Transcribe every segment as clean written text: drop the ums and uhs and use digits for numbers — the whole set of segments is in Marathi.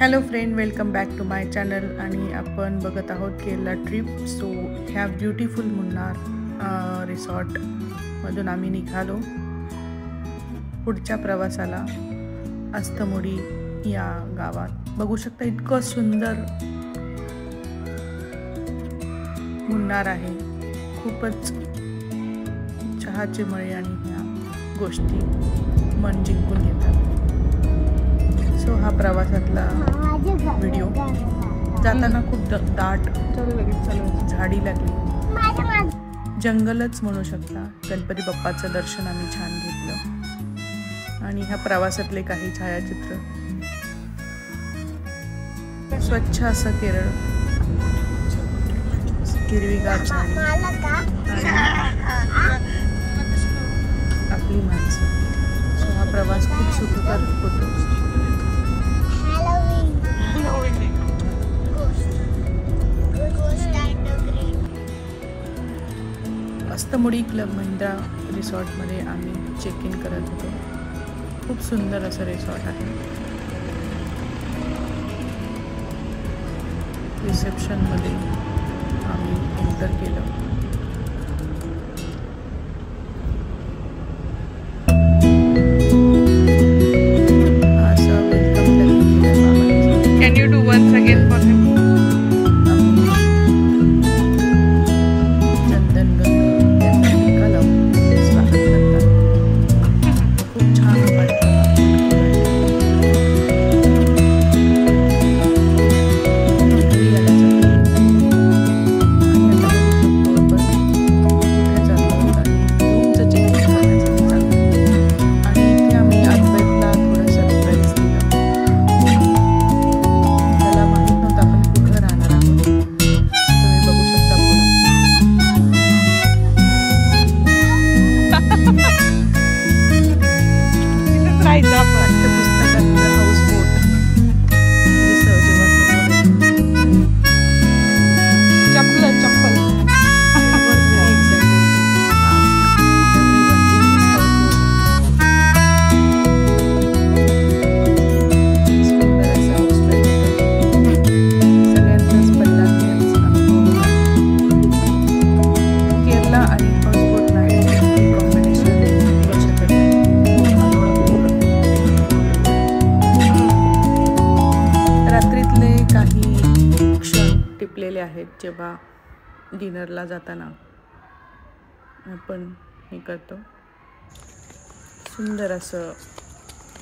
Hello friend, welcome back to my channel. आणि आपण बघत आहोत केरला ट्रिप. सो ह्या ब्युटिफुल मुन्नार रिसॉर्टमधून आम्ही निघालो पुढच्या प्रवासाला. अस्तमुडी या गावात बघू शकता, इतकं सुंदर मुन्नार आहे. खूपच चहाचे मळे आणि ह्या गोष्टी मन जिंकून घेतात. सो हा प्रवासातला व्हिडिओ. जाताना खूप दाट झाडी लागली, जंगलच म्हणू शकता. गणपती बाप्पाचं दर्शन आम्ही छान घेतलं आणि ह्या प्रवासातले काही छायाचित्र. स्वच्छ असं केरळ, हिरवीगार झाडी, आपली माणसं. सो हा प्रवास खूप सुखकर होतो. अस्तमुडी क्लब महिंद्रा रिसॉर्टमध्ये आम्ही चेक इन करत होतो. खूप सुंदर असं रिसॉर्ट आहे. रिसेप्शनमध्ये आम्ही एंटर केलं. टिपलेले आहेत जेव्हा डिनरला जाताना आपण हे करतो. सुंदर असं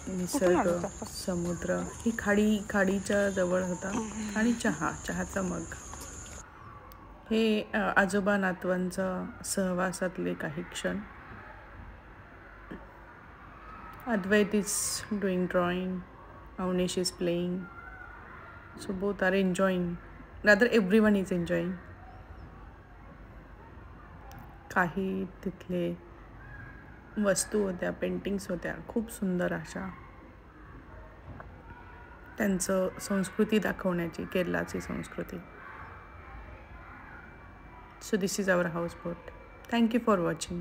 निसर्ग, समुद्र. ही खाडीच्या जवळ होता आणि चहाचा मग. हे आजोबा नातवांचा सहवासातले काही क्षण. Advait is doing drawing, Avnish is playing. So both are enjoying. Rather everyone is enjoying. काही तिथले वस्तू होत्या, पेंटिंग्स होत्या, खूप सुंदर अशा. त्यांचं संस्कृती दाखवण्याची, केरलाची संस्कृती. So this is our houseboat. Thank you for watching.